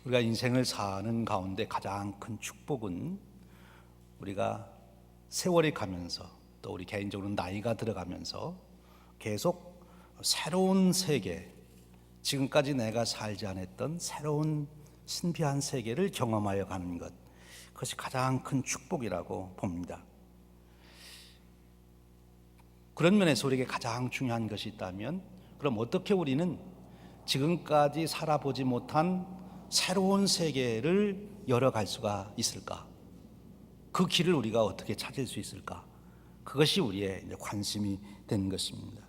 우리가 인생을 사는 가운데 가장 큰 축복은 우리가 세월이 가면서 또 우리 개인적으로 나이가 들어가면서 계속 새로운 세계, 지금까지 내가 살지 않았던 새로운 신비한 세계를 경험하여 가는 것, 그것이 가장 큰 축복이라고 봅니다. 그런 면에서 우리에게 가장 중요한 것이 있다면, 그럼 어떻게 우리는 지금까지 살아보지 못한 새로운 세계를 열어갈 수가 있을까? 그 길을 우리가 어떻게 찾을 수 있을까? 그것이 우리의 관심이 된 것입니다.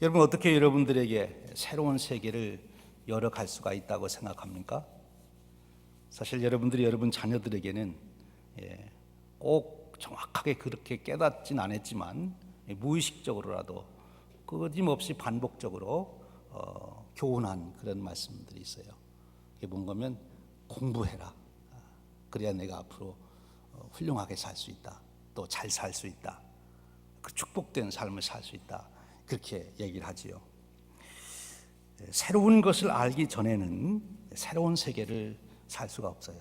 여러분, 어떻게 여러분들에게 새로운 세계를 열어갈 수가 있다고 생각합니까? 사실 여러분들이 여러분 자녀들에게는 꼭 정확하게 그렇게 깨닫진 않았지만 무의식적으로라도 끊임없이 반복적으로 교훈한 그런 말씀들이 있어요. 이게 뭔가면 공부해라. 그래야 내가 앞으로 훌륭하게 살 수 있다. 또 잘 살 수 있다. 그 축복된 삶을 살 수 있다. 그렇게 얘기를 하지요. 새로운 것을 알기 전에는 새로운 세계를 살 수가 없어요.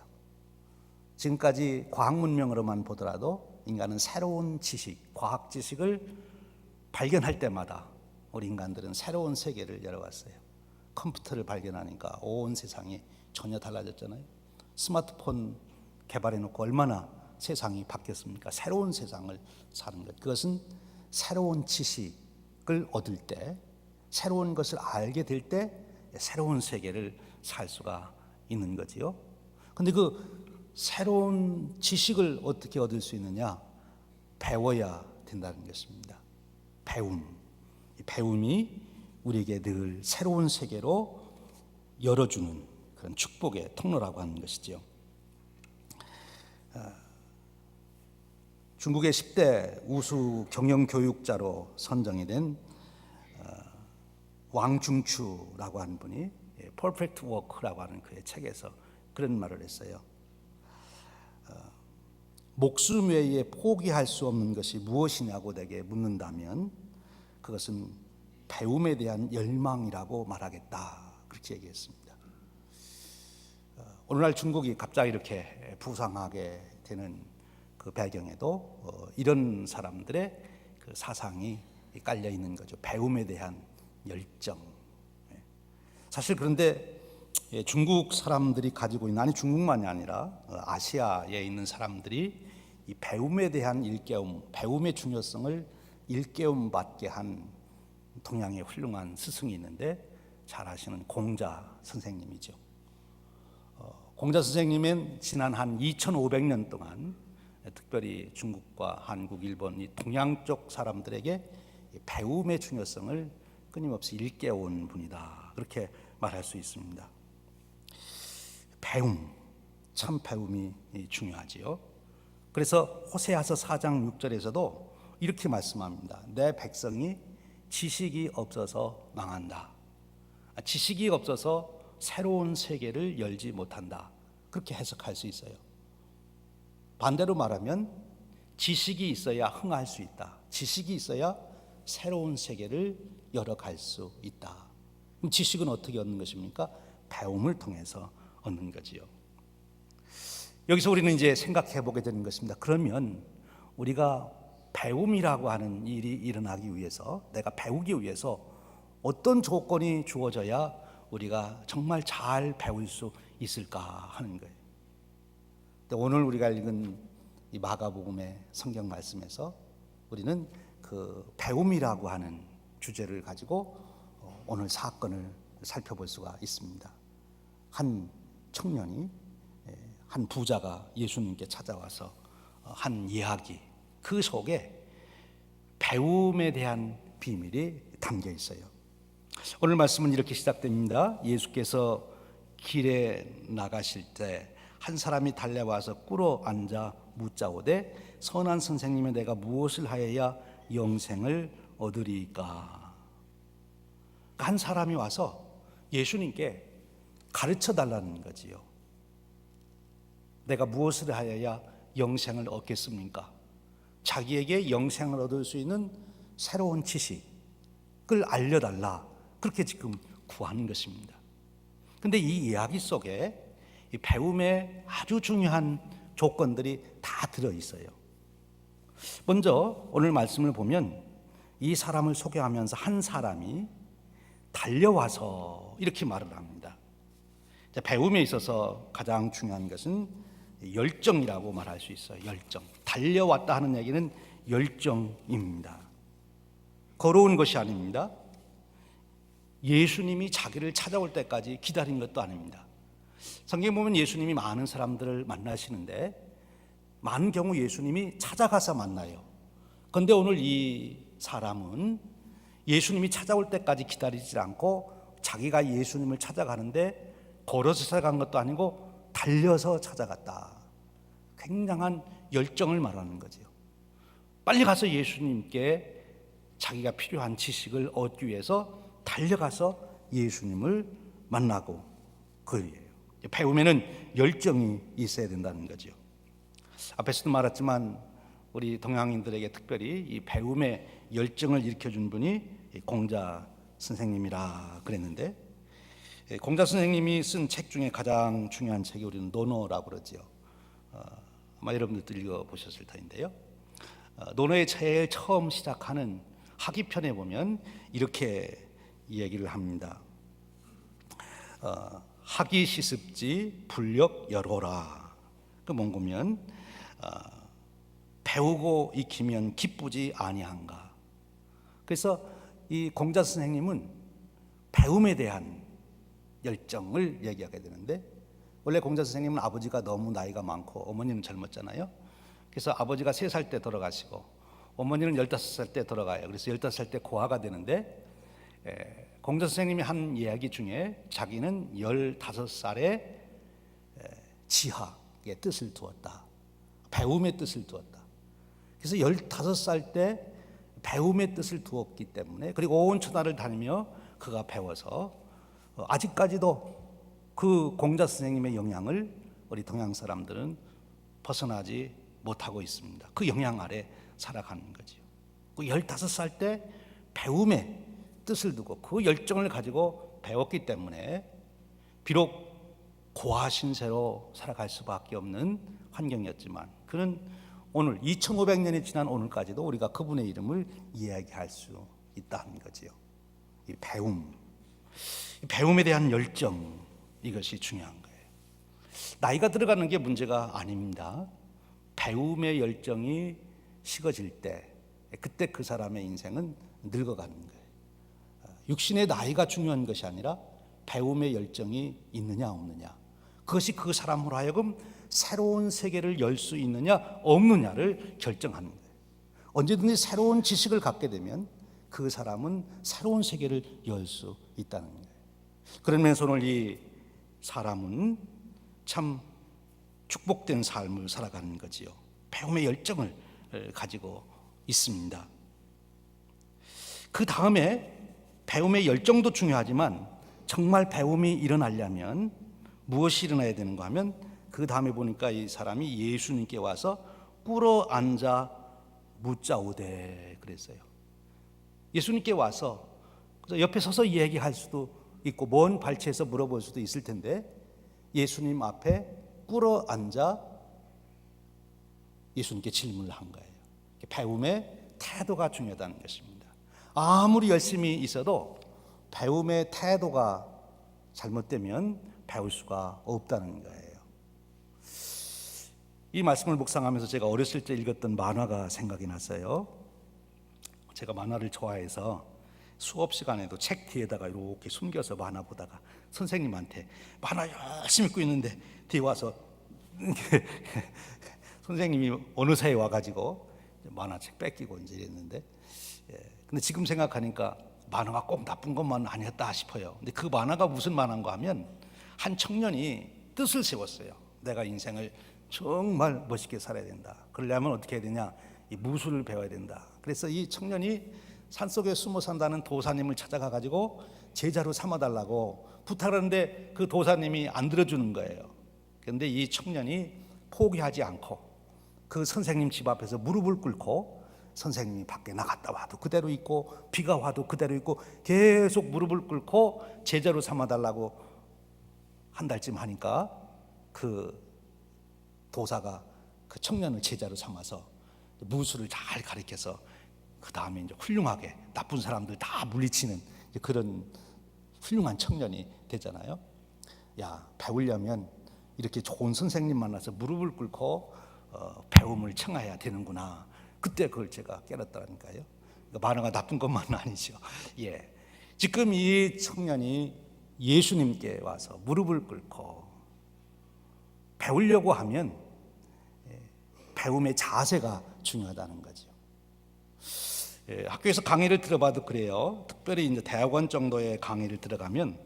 지금까지 과학 문명으로만 보더라도 인간은 새로운 지식, 과학 지식을 발견할 때마다 우리 인간들은 새로운 세계를 열어왔어요. 컴퓨터를 발견하니까 온 세상이 전혀 달라졌잖아요. 스마트폰 개발해놓고 얼마나 세상이 바뀌었습니까? 새로운 세상을 사는 것, 그것은 새로운 지식을 얻을 때, 새로운 것을 알게 될 때 새로운 세계를 살 수가 있는 거지요. 근데 그 새로운 지식을 어떻게 얻을 수 있느냐? 배워야 된다는 것입니다. 배움이 우리에게 늘 새로운 세계로 열어주는 그런 축복의 통로라고 하는 것이죠. 중국의 10대 우수 경영교육자로 선정이 된 왕중추라고 하는 분이 Perfect Work라고 하는 그의 책에서 그런 말을 했어요. 목숨 외에 포기할 수 없는 것이 무엇이냐고 내게 묻는다면 그것은 배움에 대한 열망이라고 말하겠다. 그렇게 얘기했습니다. 오늘날 중국이 갑자기 이렇게 부상하게 되는 그 배경에도 이런 사람들의 그 사상이 깔려 있는 거죠. 배움에 대한 열정. 사실 그런데 중국 사람들이 가지고 있는, 아니 중국만이 아니라 아시아에 있는 사람들이 이 배움에 대한 일깨움, 배움의 중요성을 일깨움 받게 한 동양의 훌륭한 스승이 있는데 잘 아시는 공자 선생님이죠. 공자 선생님은 지난 한 2500년 동안 특별히 중국과 한국, 일본, 이 동양 쪽 사람들에게 배움의 중요성을 끊임없이 일깨운 분이다. 그렇게 말할 수 있습니다. 참 배움이 중요하지요. 그래서 호세아서 4장 6절에서도 이렇게 말씀합니다. 내 백성이 지식이 없어서 망한다. 지식이 없어서 새로운 세계를 열지 못한다. 그렇게 해석할 수 있어요. 반대로 말하면 지식이 있어야 흥할 수 있다. 지식이 있어야 새로운 세계를 열어갈 수 있다. 그럼 지식은 어떻게 얻는 것입니까? 배움을 통해서 얻는 거지요. 여기서 우리는 이제 생각해 보게 되는 것입니다. 그러면 우리가 배움이라고 하는 일이 일어나기 위해서, 내가 배우기 위해서 어떤 조건이 주어져야 우리가 정말 잘 배울 수 있을까 하는 거예요. 오늘 우리가 읽은 이 마가복음의 성경 말씀에서 우리는 그 배움이라고 하는 주제를 가지고 오늘 사건을 살펴볼 수가 있습니다. 한 청년이, 한 부자가 예수님께 찾아와서 한 이야기, 그 속에 배움에 대한 비밀이 담겨 있어요. 오늘 말씀은 이렇게 시작됩니다. 예수께서 길에 나가실 때 한 사람이 달려와서 꿇어 앉아 묻자오되 선한 선생님이 내가 무엇을 하여야 영생을 얻으리까? 한 사람이 와서 예수님께 가르쳐 달라는 거지요. 내가 무엇을 하여야 영생을 얻겠습니까? 자기에게 영생을 얻을 수 있는 새로운 지식을 알려달라. 그렇게 지금 구하는 것입니다. 그런데 이 이야기 속에 이 배움에 아주 중요한 조건들이 다 들어 있어요. 먼저 오늘 말씀을 보면 이 사람을 소개하면서 한 사람이 달려와서 이렇게 말을 합니다. 배움에 있어서 가장 중요한 것은 열정이라고 말할 수 있어요. 열정. 달려왔다 하는 얘기는 열정입니다. 걸어온 것이 아닙니다. 예수님이 자기를 찾아올 때까지 기다린 것도 아닙니다. 성경에 보면 예수님이 많은 사람들을 만나시는데 많은 경우 예수님이 찾아가서 만나요. 그런데 오늘 이 사람은 예수님이 찾아올 때까지 기다리지 않고 자기가 예수님을 찾아가는데 걸어서 찾아간 것도 아니고 달려서 찾아갔다. 굉장한 열정을 말하는 거죠. 빨리 가서 예수님께 자기가 필요한 지식을 얻기 위해서 달려가서 예수님을 만나고 그래요. 배움에는 열정이 있어야 된다는 거죠. 앞에서도 말했지만 우리 동양인들에게 특별히 이 배움의 열정을 일으켜준 분이 공자 선생님이라 그랬는데, 공자 선생님이 쓴 책 중에 가장 중요한 책이 우리는 논어라고 그러죠. 아마 여러분들도 읽어보셨을 텐데요. 논어의 제일 처음 시작하는 하기편에 보면 이렇게 얘기를 합니다. 하기 시습지 불력 여로라. 그 뭔가면 배우고 익히면 기쁘지 아니한가. 그래서 이 공자 선생님은 배움에 대한 열정을 얘기하게 되는데, 원래 공자 선생님은 아버지가 너무 나이가 많고 어머니는 젊었잖아요. 그래서 아버지가 3살 때 돌아가시고 어머니는 15살 때 돌아가요. 그래서 15살 때 고아가 되는데, 공자 선생님이 한 이야기 중에 자기는 15살에 지학의 뜻을 두었다. 배움의 뜻을 두었다. 그래서 15살 때 배움의 뜻을 두었기 때문에, 그리고 온 천하를 다니며 그가 배워서 아직까지도 그 공자 선생님의 영향을 우리 동양 사람들은 벗어나지 못하고 있습니다. 그 영향 아래 살아가는 거죠. 그 15살 때 배움의 뜻을 두고 그 열정을 가지고 배웠기 때문에 비록 고아 신세로 살아갈 수밖에 없는 환경이었지만, 그는 오늘 2500년이 지난 오늘까지도 우리가 그분의 이름을 이야기할 수 있다는 거지요. 이 배움에 대한 열정, 이것이 중요한 거예요. 나이가 들어가는 게 문제가 아닙니다. 배움의 열정이 식어질 때, 그때 그 사람의 인생은 늙어가는 거예요. 육신의 나이가 중요한 것이 아니라 배움의 열정이 있느냐 없느냐, 그것이 그 사람으로 하여금 새로운 세계를 열 수 있느냐 없느냐를 결정하는 거예요. 언제든지 새로운 지식을 갖게 되면 그 사람은 새로운 세계를 열 수 있다는 거예요. 그런 면에서 오늘 이 사람은 참 축복된 삶을 살아가는 거지요. 배움의 열정을 가지고 있습니다. 그 다음에 배움의 열정도 중요하지만 정말 배움이 일어나려면 무엇이 일어나야 되는가 하면, 그 다음에 보니까 이 사람이 예수님께 와서 꿇어 앉아 묻자오되 그랬어요. 예수님께 와서 옆에 서서 얘기할 수도 있고 먼 발치에서 물어볼 수도 있을 텐데, 예수님 앞에 꿇어 앉아 예수님께 질문을 한 거예요. 배움의 태도가 중요하다는 것입니다. 아무리 열심히 있어도 배움의 태도가 잘못되면 배울 수가 없다는 거예요. 이 말씀을 묵상하면서 제가 어렸을 때 읽었던 만화가 생각이 났어요. 제가 만화를 좋아해서 수업 시간에도 책 뒤에다가 이렇게 숨겨서 만화 보다가 선생님한테 만화 열심히 읽고 있는데 뒤에 와서 선생님이 어느 새에 와가지고 만화책 뺏기고 이제 이랬는데, 근데 지금 생각하니까 만화가 꼭 나쁜 것만 아니었다 싶어요. 근데 그 만화가 무슨 만화인가 하면, 한 청년이 뜻을 세웠어요. 내가 인생을 정말 멋있게 살아야 된다. 그러려면 어떻게 해야 되냐? 이 무술을 배워야 된다. 그래서 이 청년이 산속에 숨어 산다는 도사님을 찾아가 가지고 제자로 삼아달라고 부탁하는데 그 도사님이 안 들어주는 거예요. 그런데 이 청년이 포기하지 않고 그 선생님 집 앞에서 무릎을 꿇고, 선생님이 밖에 나갔다 와도 그대로 있고 비가 와도 그대로 있고 계속 무릎을 꿇고 제자로 삼아달라고 한 달쯤 하니까 그 도사가 그 청년을 제자로 삼아서 무술을 잘 가르쳐서 그 다음에 이제 훌륭하게 나쁜 사람들 다 물리치는 그런 훌륭한 청년이 되잖아요. 야, 배우려면 이렇게 좋은 선생님 만나서 무릎을 꿇고 배움을 청해야 되는구나. 그때 그걸 제가 깨닫더라니까요. 그러니까 만화가 나쁜 것만은 아니죠. 예, 지금 이 청년이 예수님께 와서 무릎을 꿇고 배우려고 하면 배움의 자세가 중요하다는 거죠. 학교에서 강의를 들어봐도 그래요. 특별히 이제 대학원 정도의 강의를 들어가면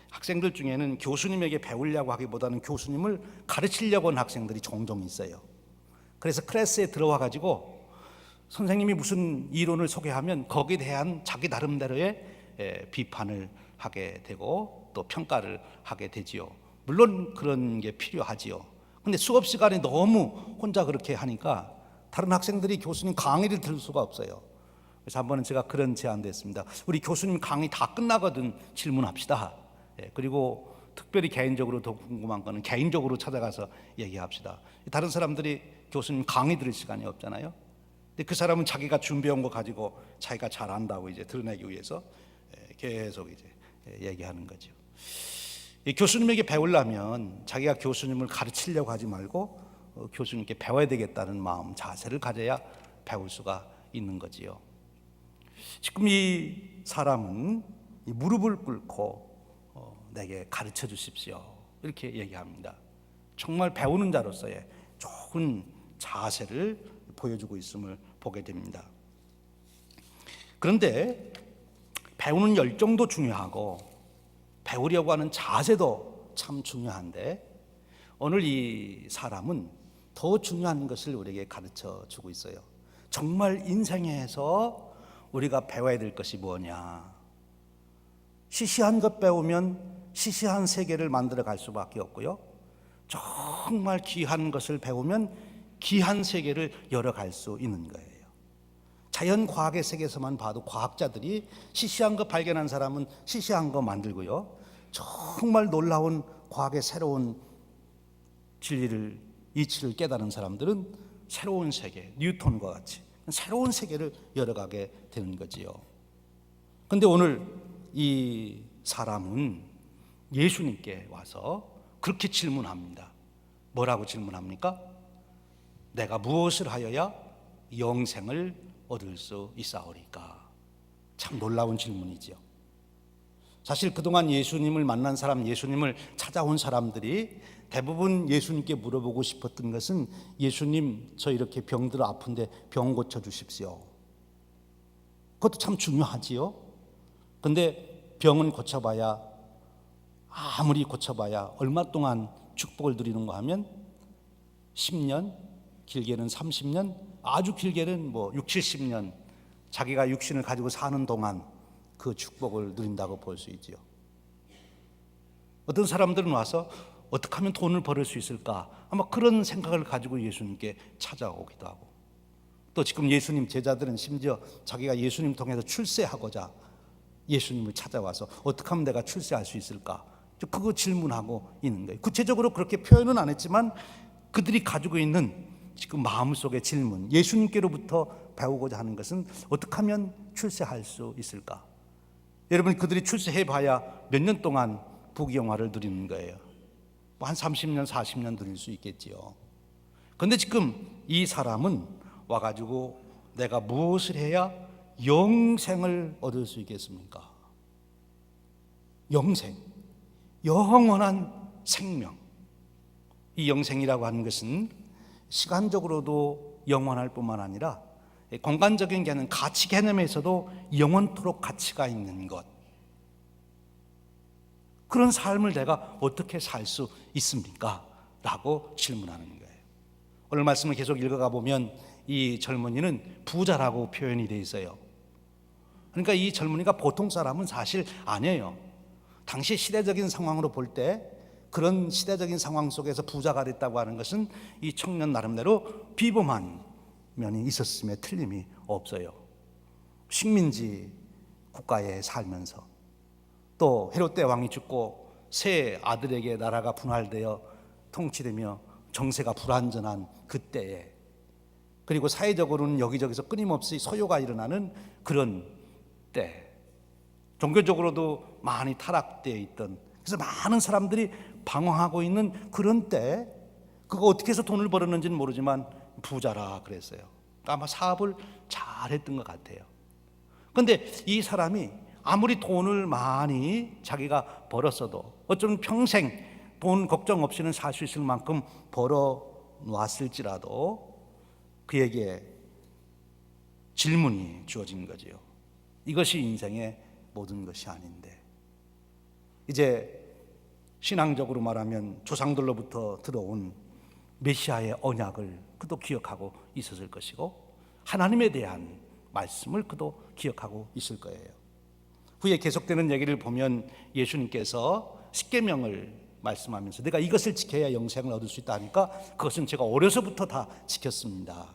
학생들 중에는 교수님에게 배우려고 하기보다는 교수님을 가르치려고 하는 학생들이 종종 있어요. 그래서 클래스에 들어와 가지고 선생님이 무슨 이론을 소개하면 거기에 대한 자기 나름대로의 비판을 하게 되고 또 평가를 하게 되지요. 물론 그런 게 필요하지요. 근데 수업 시간에 너무 혼자 그렇게 하니까 다른 학생들이 교수님 강의를 들을 수가 없어요. 그래서 한 번은 제가 그런 제안도 했습니다. 우리 교수님 강의 다 끝나거든 질문합시다. 그리고 특별히 개인적으로 더 궁금한 거는 개인적으로 찾아가서 얘기합시다. 다른 사람들이 교수님 강의 들을 시간이 없잖아요. 근데 그 사람은 자기가 준비한 거 가지고 자기가 잘 안다고 이제 드러내기 위해서 계속 이제 얘기하는 거죠. 교수님에게 배우려면 자기가 교수님을 가르치려고 하지 말고 교수님께 배워야 되겠다는 마음, 자세를 가져야 배울 수가 있는 거지요. 지금 이 사람은 이 무릎을 꿇고 내게 가르쳐 주십시오 이렇게 얘기합니다. 정말 배우는 자로서의 좋은 자세를 보여주고 있음을 보게 됩니다. 그런데 배우는 열정도 중요하고 배우려고 하는 자세도 참 중요한데 오늘 이 사람은 더 중요한 것을 우리에게 가르쳐 주고 있어요. 정말 인생에서 우리가 배워야 될 것이 뭐냐. 시시한 것 배우면 시시한 세계를 만들어 갈 수밖에 없고요. 정말 귀한 것을 배우면 귀한 세계를 열어갈 수 있는 거예요. 자연과학의 세계에서만 봐도 과학자들이 시시한 거 발견한 사람은 시시한 거 만들고요. 정말 놀라운 과학의 새로운 진리를, 이치를 깨달은 사람들은 새로운 세계, 뉴턴과 같이 새로운 세계를 열어가게 되는 거지요. 그런데 오늘 이 사람은 예수님께 와서 그렇게 질문합니다. 뭐라고 질문합니까? 내가 무엇을 하여야 영생을 얻을 수 있사오리까? 참 놀라운 질문이죠. 사실 그동안 예수님을 만난 사람, 예수님을 찾아온 사람들이 대부분 예수님께 물어보고 싶었던 것은 예수님, 저 이렇게 병들어 아픈데 병 고쳐주십시오. 그것도 참 중요하지요. 근데 병은 고쳐봐야, 아무리 고쳐봐야 얼마 동안 축복을 누리는가 하면 10년, 길게는 30년, 아주 길게는 뭐 6, 70년 자기가 육신을 가지고 사는 동안 그 축복을 누린다고 볼 수 있지요. 어떤 사람들은 와서 어떻게 하면 돈을 벌을 수 있을까? 아마 그런 생각을 가지고 예수님께 찾아오기도 하고, 또 지금 예수님 제자들은 심지어 자기가 예수님 통해서 출세하고자 예수님을 찾아와서 어떻게 하면 내가 출세할 수 있을까? 그거 질문하고 있는 거예요. 구체적으로 그렇게 표현은 안 했지만 그들이 가지고 있는 지금 마음속의 질문, 예수님께로부터 배우고자 하는 것은 어떻게 하면 출세할 수 있을까? 여러분, 그들이 출세해봐야 몇 년 동안 부귀영화를 누리는 거예요. 한 30년, 40년 누릴 수 있겠지요. 그런데 지금 이 사람은 와가지고 내가 무엇을 해야 영생을 얻을 수 있겠습니까? 영생, 영원한 생명. 이 영생이라고 하는 것은 시간적으로도 영원할 뿐만 아니라 공간적인 개념, 가치 개념에서도 영원토록 가치가 있는 것, 그런 삶을 내가 어떻게 살 수 있습니까? 라고 질문하는 거예요. 오늘 말씀을 계속 읽어가 보면 이 젊은이는 부자라고 표현이 되어 있어요. 그러니까 이 젊은이가 보통 사람은 사실 아니에요. 당시 시대적인 상황으로 볼 때 그런 시대적인 상황 속에서 부자가 됐다고 하는 것은 이 청년 나름대로 비범한 면이 있었음에 틀림이 없어요. 식민지 국가에 살면서 또 헤롯 대왕이 죽고 세 아들에게 나라가 분할되어 통치되며 정세가 불안전한 그때에, 그리고 사회적으로는 여기저기서 끊임없이 소요가 일어나는 그런 때, 종교적으로도 많이 타락되어 있던, 그래서 많은 사람들이 방황하고 있는 그런 때, 그거 어떻게 해서 돈을 벌었는지는 모르지만 부자라 그랬어요. 아마 사업을 잘했던 것 같아요. 그런데 이 사람이 아무리 돈을 많이 자기가 벌었어도, 어쩌면 평생 돈 걱정 없이는 살 수 있을 만큼 벌어 놨을지라도 그에게 질문이 주어진 거지요. 이것이 인생의 모든 것이 아닌데, 이제 신앙적으로 말하면 조상들로부터 들어온 메시아의 언약을 그도 기억하고 있었을 것이고, 하나님에 대한 말씀을 그도 기억하고 있을 거예요. 후에 계속되는 얘기를 보면 예수님께서 십계명을 말씀하면서 내가 이것을 지켜야 영생을 얻을 수 있다 하니까, 그것은 제가 어려서부터 다 지켰습니다.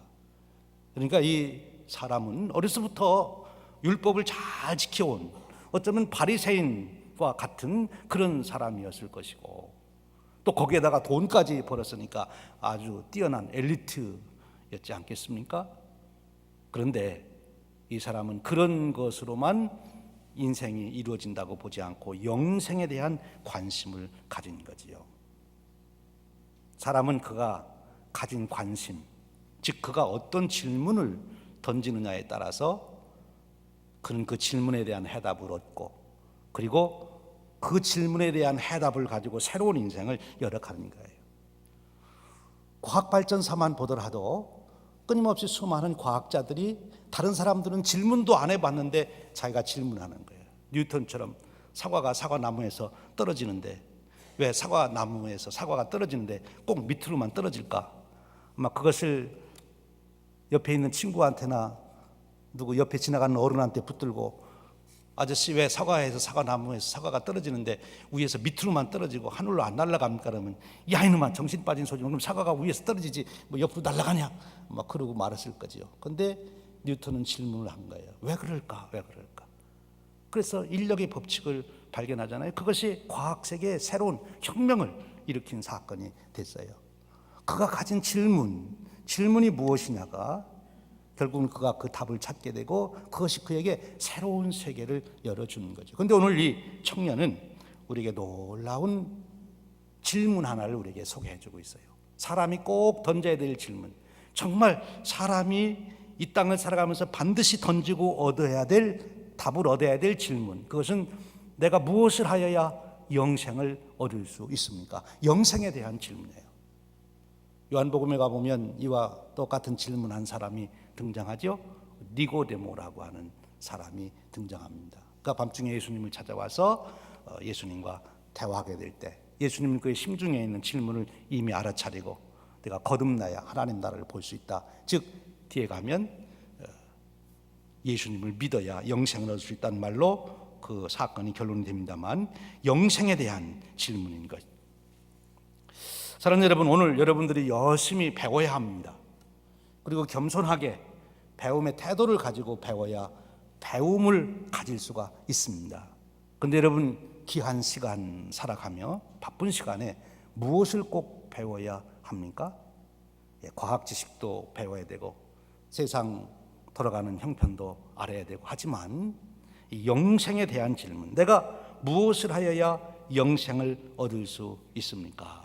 그러니까 이 사람은 어려서부터 율법을 잘 지켜온, 어쩌면 바리새인과 같은 그런 사람이었을 것이고, 또 거기에다가 돈까지 벌었으니까 아주 뛰어난 엘리트였지 않겠습니까? 그런데 이 사람은 그런 것으로만 인생이 이루어진다고 보지 않고 영생에 대한 관심을 가진 거지요. 사람은 그가 가진 관심, 즉 그가 어떤 질문을 던지느냐에 따라서 그는 그 질문에 대한 해답을 얻고, 그리고 그 질문에 대한 해답을 가지고 새로운 인생을 열어가는 거예요. 과학 발전사만 보더라도 끊임없이 수많은 과학자들이, 다른 사람들은 질문도 안 해봤는데 자기가 질문하는 거예요. 뉴턴처럼 사과가 사과나무에서 떨어지는데, 왜 사과나무에서 사과가 떨어지는데 꼭 밑으로만 떨어질까? 아마 그것을 옆에 있는 친구한테나 누구 옆에 지나가는 어른한테 붙들고, 아저씨 왜 사과에서 사과나무에서 사과가 떨어지는데 위에서 밑으로만 떨어지고 하늘로 안 날아갑니까? 그러면 야 이놈아 정신 빠진 소리, 그럼 사과가 위에서 떨어지지 뭐 옆으로 날아가냐? 막 그러고 말았을 거지요. 근데 뉴턴은 질문을 한 거예요. 왜 그럴까? 왜 그럴까? 그래서 인력의 법칙을 발견하잖아요. 그것이 과학 세계에 새로운 혁명을 일으킨 사건이 됐어요. 그가 가진 질문이 무엇이냐가 결국은 그가 그 답을 찾게 되고, 그것이 그에게 새로운 세계를 열어주는 거죠. 그런데 오늘 이 청년은 우리에게 놀라운 질문 하나를 우리에게 소개해주고 있어요. 사람이 꼭 던져야 될 질문, 정말 사람이 이 땅을 살아가면서 반드시 던지고 얻어야 될, 답을 얻어야 될 질문, 그것은 내가 무엇을 하여야 영생을 얻을 수 있습니까? 영생에 대한 질문이에요. 요한복음에 가보면 이와 똑같은 질문한 사람이 등장하죠. 니고데모라고 하는 사람이 등장합니다. 그가 밤중에 예수님을 찾아와서 예수님과 대화하게 될 때, 예수님은 그의 심중에 있는 질문을 이미 알아차리고 내가 거듭나야 하나님 나라를 볼 수 있다, 즉 뒤에 가면 예수님을 믿어야 영생을 얻을 수 있다는 말로 그 사건이 결론이 됩니다만, 영생에 대한 질문인 것. 사랑하는 여러분, 오늘 여러분들이 열심히 배워야 합니다. 그리고 겸손하게 배움의 태도를 가지고 배워야 배움을 가질 수가 있습니다. 그런데 여러분, 귀한 시간 살아가며 바쁜 시간에 무엇을 꼭 배워야 합니까? 과학 지식도 배워야 되고 세상 돌아가는 형편도 알아야 되고 하지만, 이 영생에 대한 질문, 내가 무엇을 하여야 영생을 얻을 수 있습니까?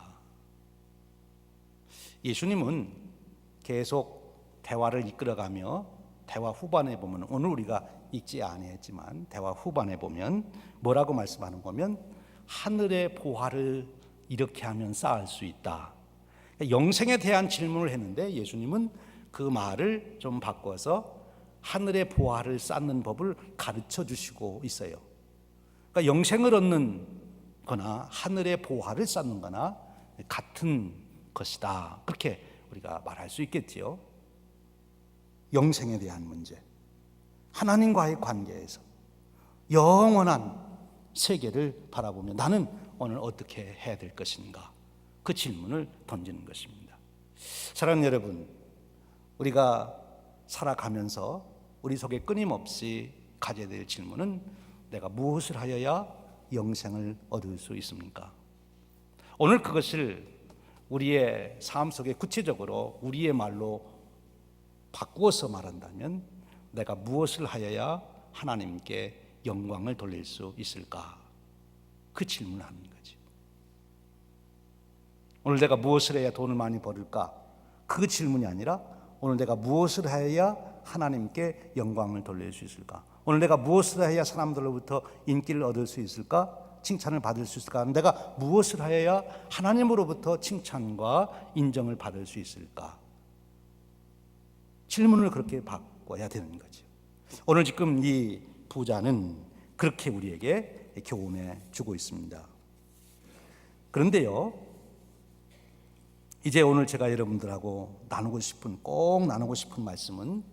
예수님은 계속 대화를 이끌어가며 대화 후반에 보면, 오늘 우리가 읽지 아니했지만 대화 후반에 보면 뭐라고 말씀하는 거면, 하늘의 보화를 이렇게 하면 쌓을 수 있다. 영생에 대한 질문을 했는데 예수님은 그 말을 좀 바꿔서 하늘의 보화를 쌓는 법을 가르쳐 주시고 있어요. 그러니까 영생을 얻는 거나 하늘의 보화를 쌓는 거나 같은 것이다, 그렇게 우리가 말할 수 있겠지요. 영생에 대한 문제, 하나님과의 관계에서 영원한 세계를 바라보며 나는 오늘 어떻게 해야 될 것인가, 그 질문을 던지는 것입니다. 사랑하는 여러분, 우리가 살아가면서 우리 속에 끊임없이 가져야 될 질문은 내가 무엇을 하여야 영생을 얻을 수 있습니까? 오늘 그것을 우리의 삶 속에 구체적으로 우리의 말로 바꾸어서 말한다면 내가 무엇을 하여야 하나님께 영광을 돌릴 수 있을까? 그 질문을 하는 거지. 오늘 내가 무엇을 해야 돈을 많이 벌을까? 그 질문이 아니라 오늘 내가 무엇을 해야 하나님께 영광을 돌릴 수 있을까? 오늘 내가 무엇을 해야 사람들로부터 인기를 얻을 수 있을까? 칭찬을 받을 수 있을까? 내가 무엇을 해야 하나님으로부터 칭찬과 인정을 받을 수 있을까? 질문을 그렇게 바꿔야 되는 거죠. 오늘 지금 이 부자는 그렇게 우리에게 교훈해 주고 있습니다. 그런데요, 이제 오늘 제가 여러분들하고 꼭 나누고 싶은 말씀은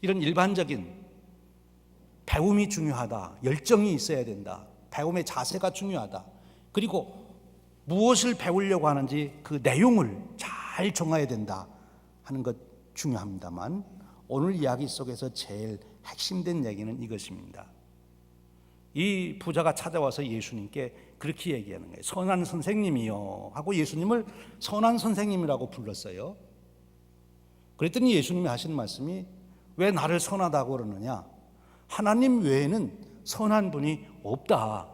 이런 일반적인 배움이 중요하다, 열정이 있어야 된다, 배움의 자세가 중요하다, 그리고 무엇을 배우려고 하는지 그 내용을 잘 정해야 된다 하는 것 중요합니다만, 오늘 이야기 속에서 제일 핵심된 얘기는 이것입니다. 이 부자가 찾아와서 예수님께 그렇게 얘기하는 거예요. 선한 선생님이요 하고 예수님을 선한 선생님이라고 불렀어요. 그랬더니 예수님이 하시는 말씀이 왜 나를 선하다고 그러느냐? 하나님 외에는 선한 분이 없다.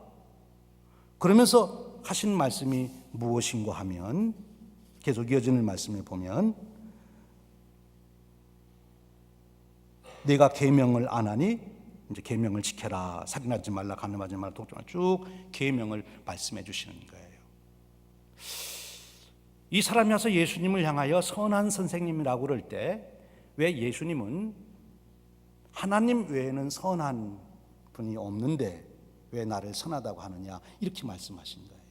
그러면서 하신 말씀이 무엇인가 하면, 계속 이어지는 말씀을 보면, 내가 계명을 안 하니 이제 계명을 지켜라, 살인하지 말라, 간음하지 말라, 독점하라, 쭉 계명을 말씀해 주시는 거예요. 이 사람이 와서 예수님을 향하여 선한 선생님이라고 그럴 때 왜 예수님은 하나님 외에는 선한 분이 없는데 왜 나를 선하다고 하느냐, 이렇게 말씀하신 거예요.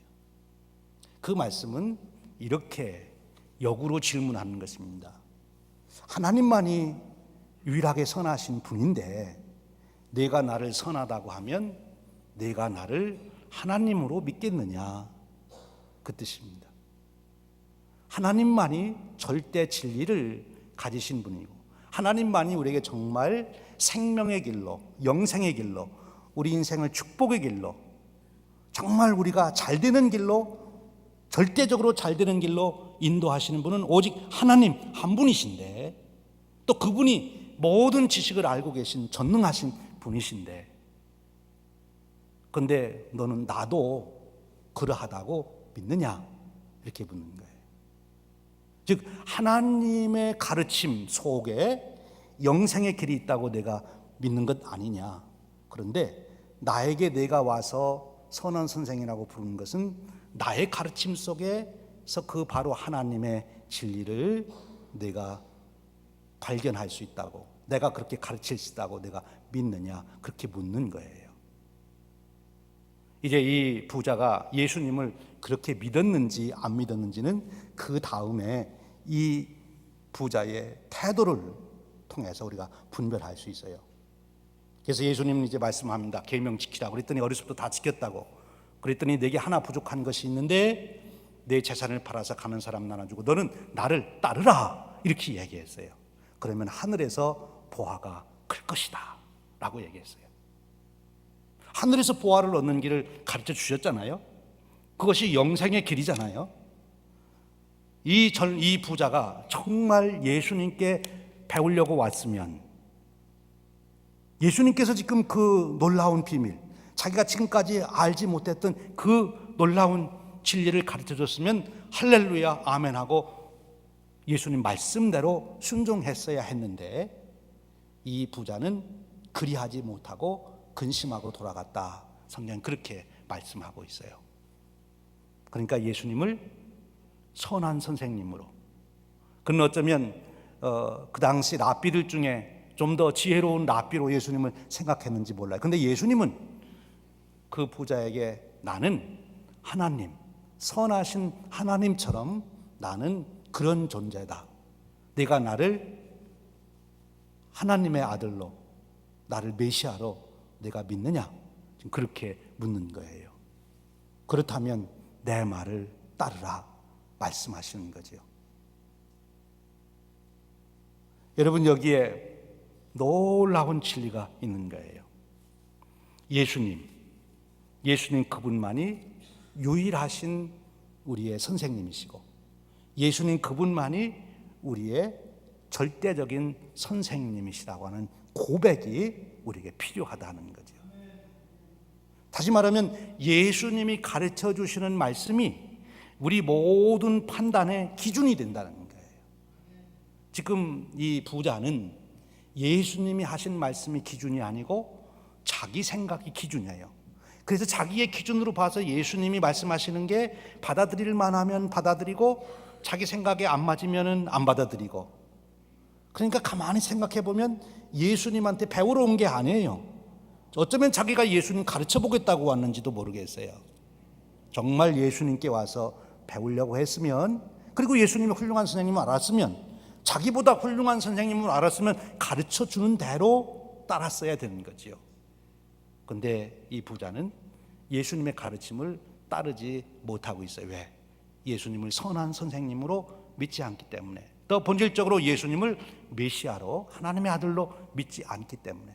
그 말씀은 이렇게 역으로 질문하는 것입니다. 하나님만이 유일하게 선하신 분인데 내가 나를 선하다고 하면 내가 나를 하나님으로 믿겠느냐, 그 뜻입니다. 하나님만이 절대 진리를 가지신 분이고 하나님만이 우리에게 정말 생명의 길로, 영생의 길로, 우리 인생을 축복의 길로, 정말 우리가 잘 되는 길로, 절대적으로 잘 되는 길로 인도하시는 분은 오직 하나님 한 분이신데, 또 그분이 모든 지식을 알고 계신 전능하신 분이신데, 그런데 너는 나도 그러하다고 믿느냐, 이렇게 묻는 거예요. 즉 하나님의 가르침 속에 영생의 길이 있다고 내가 믿는 것 아니냐. 그런데 나에게 내가 와서 선한 선생이라고 부르는 것은 나의 가르침 속에서 그 바로 하나님의 진리를 내가 발견할 수 있다고, 내가 그렇게 가르칠 수 있다고 내가 믿느냐, 그렇게 묻는 거예요. 이제 이 부자가 예수님을 그렇게 믿었는지 안 믿었는지는 그 다음에 이 부자의 태도를 통해서 우리가 분별할 수 있어요. 그래서 예수님은 이제 말씀합니다. 계명 지키라고 그랬더니 어렸을 때부터 다 지켰다고. 그랬더니 내게 하나 부족한 것이 있는데 내 재산을 팔아서 가는 사람 나눠주고 너는 나를 따르라, 이렇게 얘기했어요. 그러면 하늘에서 보화가 클 것이다 라고 얘기했어요. 하늘에서 보화를 얻는 길을 가르쳐 주셨잖아요. 그것이 영생의 길이잖아요. 이 부자가 정말 예수님께 배우려고 왔으면, 예수님께서 지금 그 놀라운 비밀, 자기가 지금까지 알지 못했던 그 놀라운 진리를 가르쳐 줬으면 할렐루야 아멘 하고 예수님 말씀대로 순종했어야 했는데, 이 부자는 그리하지 못하고 근심하고 돌아갔다. 성경은 그렇게 말씀하고 있어요. 그러니까 예수님을 선한 선생님으로, 그는 어쩌면 그 당시 랍비들 중에 좀 더 지혜로운 랍비로 예수님을 생각했는지 몰라요. 근데 예수님은 그 부자에게 나는 하나님, 선하신 하나님처럼 나는 그런 존재다, 내가 나를 하나님의 아들로, 나를 메시아로 내가 믿느냐, 지금 그렇게 묻는 거예요. 그렇다면 내 말을 따르라 말씀하시는 거죠. 여러분, 여기에 놀라운 진리가 있는 거예요. 예수님 그분만이 유일하신 우리의 선생님이시고 예수님 그분만이 우리의 절대적인 선생님이시라고 하는 고백이 우리에게 필요하다는 거죠. 다시 말하면 예수님이 가르쳐 주시는 말씀이 우리 모든 판단의 기준이 된다는 거예요. 지금 이 부자는 예수님이 하신 말씀이 기준이 아니고 자기 생각이 기준이에요. 그래서 자기의 기준으로 봐서 예수님이 말씀하시는 게 받아들일 만하면 받아들이고 자기 생각에 안 맞으면 안 받아들이고. 그러니까 가만히 생각해 보면 예수님한테 배우러 온 게 아니에요. 어쩌면 자기가 예수님 가르쳐 보겠다고 왔는지도 모르겠어요. 정말 예수님께 와서 배우려고 했으면, 그리고 예수님이 훌륭한 선생님을 알았으면, 자기보다 훌륭한 선생님을 알았으면 가르쳐 주는 대로 따랐어야 되는 거지요. 근데 이 부자는 예수님의 가르침을 따르지 못하고 있어요. 왜? 예수님을 선한 선생님으로 믿지 않기 때문에, 더 본질적으로 예수님을 메시아로, 하나님의 아들로 믿지 않기 때문에.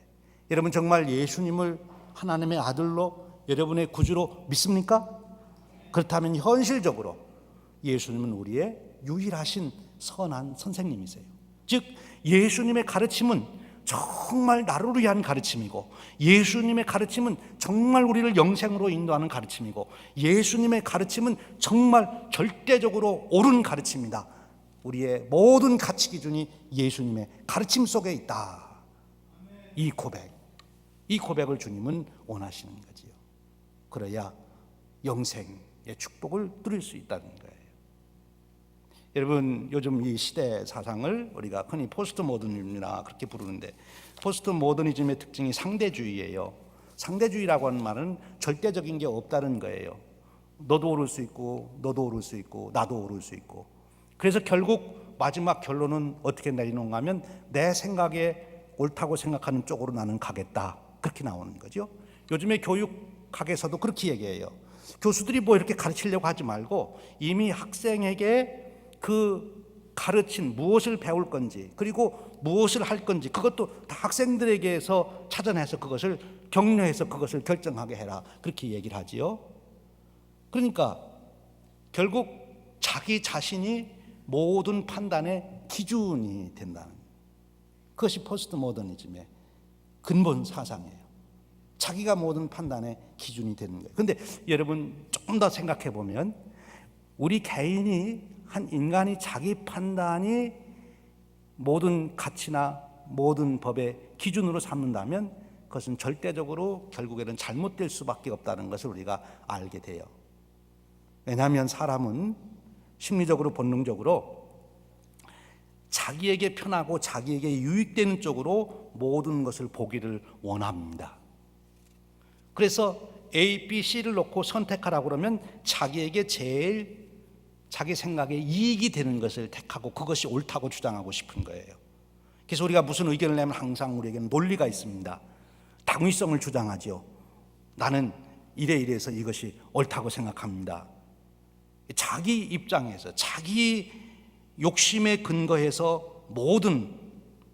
여러분 정말 예수님을 하나님의 아들로, 여러분의 구주로 믿습니까? 그렇다면 현실적으로 예수님은 우리의 유일하신 선한 선생님이세요. 즉 예수님의 가르침은 정말 나를 위한 가르침이고, 예수님의 가르침은 정말 우리를 영생으로 인도하는 가르침이고, 예수님의 가르침은 정말 절대적으로 옳은 가르침이다. 우리의 모든 가치 기준이 예수님의 가르침 속에 있다. 이 고백을 주님은 원하시는 거지요. 그래야 영생의 축복을 누릴 수 있다는 거예요. 여러분 요즘 이 시대 사상을 우리가 흔히 포스트 모더니즘이라 그렇게 부르는데, 포스트 모더니즘의 특징이 상대주의예요. 상대주의라고 하는 말은 절대적인 게 없다는 거예요. 너도 오를 수 있고 너도 오를 수 있고 나도 오를 수 있고. 그래서 결국 마지막 결론은 어떻게 내리는가 하면 내 생각에 옳다고 생각하는 쪽으로 나는 가겠다, 그렇게 나오는 거죠. 요즘에 교육학에서도 그렇게 얘기해요. 교수들이 뭐 이렇게 가르치려고 하지 말고 이미 학생에게 그 가르친 무엇을 배울 건지, 그리고 무엇을 할 건지, 그것도 다 학생들에게서 찾아내서 그것을 격려해서 그것을 결정하게 해라, 그렇게 얘기를 하지요. 그러니까 결국 자기 자신이 모든 판단의 기준이 된다는, 그것이 포스트 모더니즘의 근본 사상이에요. 자기가 모든 판단의 기준이 되는 거예요. 그런데 여러분 조금 더 생각해 보면, 우리 개인이, 한 인간이 자기 판단이 모든 가치나 모든 법의 기준으로 삼는다면 그것은 절대적으로 결국에는 잘못될 수밖에 없다는 것을 우리가 알게 돼요. 왜냐하면 사람은 심리적으로 본능적으로 자기에게 편하고 자기에게 유익되는 쪽으로 모든 것을 보기를 원합니다. 그래서 A, B, C를 놓고 선택하라고 그러면 자기에게 제일 자기 생각에 이익이 되는 것을 택하고 그것이 옳다고 주장하고 싶은 거예요. 그래서 우리가 무슨 의견을 내면 항상 우리에게는 논리가 있습니다. 당위성을 주장하죠. 나는 이래서 이것이 옳다고 생각합니다. 자기 입장에서, 자기 욕심에 근거해서 모든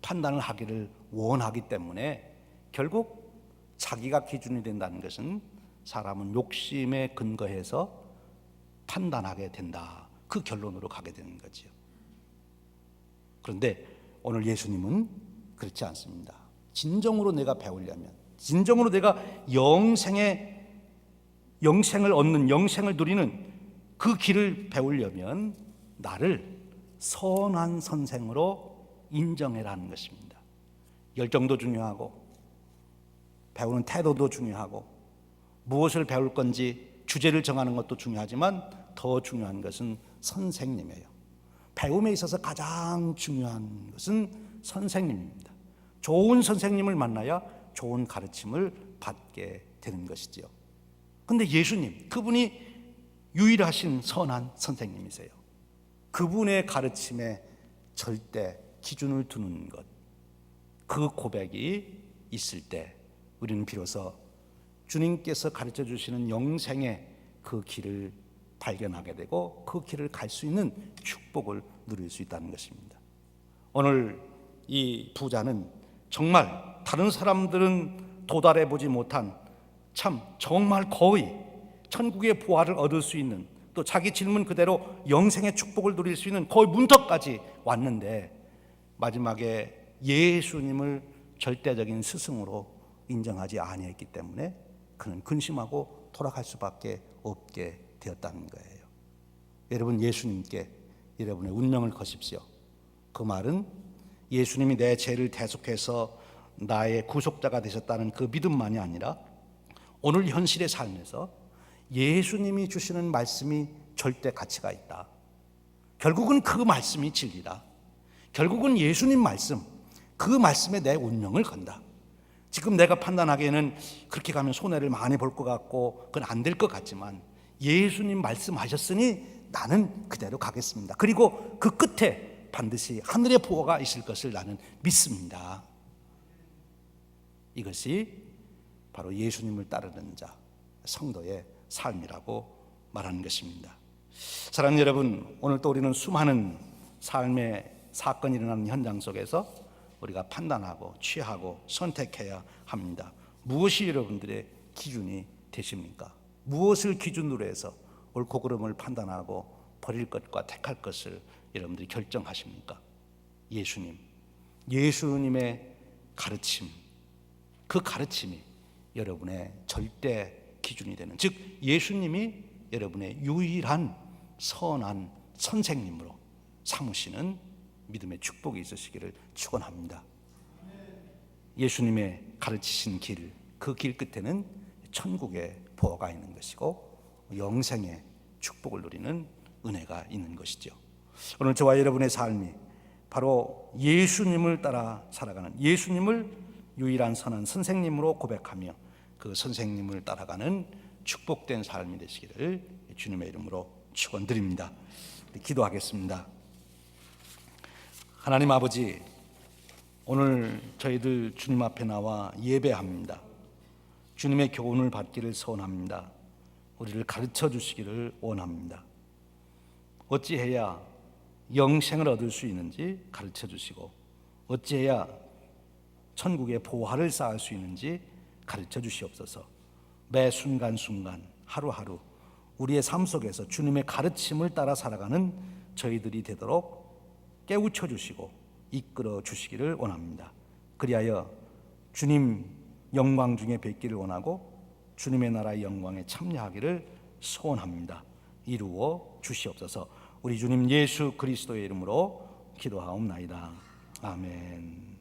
판단을 하기를 원하기 때문에 결국 자기가 기준이 된다는 것은 사람은 욕심에 근거해서 판단하게 된다, 그 결론으로 가게 되는 거죠. 그런데 오늘 예수님은 그렇지 않습니다. 진정으로 내가 배우려면, 진정으로 내가 영생을 얻는, 영생을 누리는 그 길을 배우려면 나를 선한 선생으로 인정해라는 것입니다. 열정도 중요하고 배우는 태도도 중요하고 무엇을 배울 건지 주제를 정하는 것도 중요하지만 더 중요한 것은 선생님이에요. 배움에 있어서 가장 중요한 것은 선생님입니다. 좋은 선생님을 만나야 좋은 가르침을 받게 되는 것이지요. 그런데 예수님, 그분이 유일하신 선한 선생님이세요. 그분의 가르침에 절대 기준을 두는 것, 그 고백이 있을 때 우리는 비로소 주님께서 가르쳐 주시는 영생의 그 길을 발견하게 되고 그 길을 갈 수 있는 축복을 누릴 수 있다는 것입니다. 오늘 이 부자는 정말 다른 사람들은 도달해 보지 못한, 참 정말 거의 천국의 보화를 얻을 수 있는 또 자기 질문 그대로 영생의 축복을 누릴 수 있는 거의 문턱까지 왔는데 마지막에 예수님을 절대적인 스승으로 인정하지 아니했기 때문에 그는 근심하고 돌아갈 수밖에 없게 되었다는 거예요. 여러분, 예수님께 여러분의 운명을 거십시오. 그 말은 예수님이 내 죄를 대속해서 나의 구속자가 되셨다는 그 믿음만이 아니라 오늘 현실의 삶에서 예수님이 주시는 말씀이 절대 가치가 있다. 결국은 그 말씀이 진리다. 결국은 예수님 말씀, 그 말씀에 내 운명을 건다. 지금 내가 판단하기에는 그렇게 가면 손해를 많이 볼 것 같고 그건 안 될 것 같지만 예수님 말씀하셨으니 나는 그대로 가겠습니다. 그리고 그 끝에 반드시 하늘의 보호가 있을 것을 나는 믿습니다. 이것이 바로 예수님을 따르는 자, 성도의 삶이라고 말하는 것입니다. 사랑하는 여러분, 오늘 또 우리는 수많은 삶의 사건이 일어나는 현장 속에서 우리가 판단하고 취하고 선택해야 합니다. 무엇이 여러분들의 기준이 되십니까? 무엇을 기준으로 해서 옳고 그름을 판단하고 버릴 것과 택할 것을 여러분들이 결정하십니까? 예수님의 가르침, 그 가르침이 여러분의 절대 기준이 되는, 즉 예수님이 여러분의 유일한 선한 선생님으로 삼으시는 믿음의 축복이 있으시기를 축원합니다. 예수님의 가르치신 길, 그 길 끝에는 천국의 보호가 있는 것이고 영생의 축복을 누리는 은혜가 있는 것이죠. 오늘 저와 여러분의 삶이 바로 예수님을 따라 살아가는, 예수님을 유일한 선한 선생님으로 고백하며 그 선생님을 따라가는 축복된 삶이 되시기를 주님의 이름으로 축원드립니다. 기도하겠습니다. 하나님 아버지, 오늘 저희들 주님 앞에 나와 예배합니다. 주님의 교훈을 받기를 소원합니다. 우리를 가르쳐 주시기를 원합니다. 어찌해야 영생을 얻을 수 있는지 가르쳐 주시고, 어찌해야 천국의 보화를 쌓을 수 있는지 가르쳐 주시옵소서. 매 순간순간 하루하루 우리의 삶 속에서 주님의 가르침을 따라 살아가는 저희들이 되도록 깨우쳐 주시고 이끌어 주시기를 원합니다. 그리하여 주님 영광 중에 뵙기를 원하고 주님의 나라의 영광에 참여하기를 소원합니다. 이루어 주시옵소서. 우리 주님 예수 그리스도의 이름으로 기도하옵나이다. 아멘.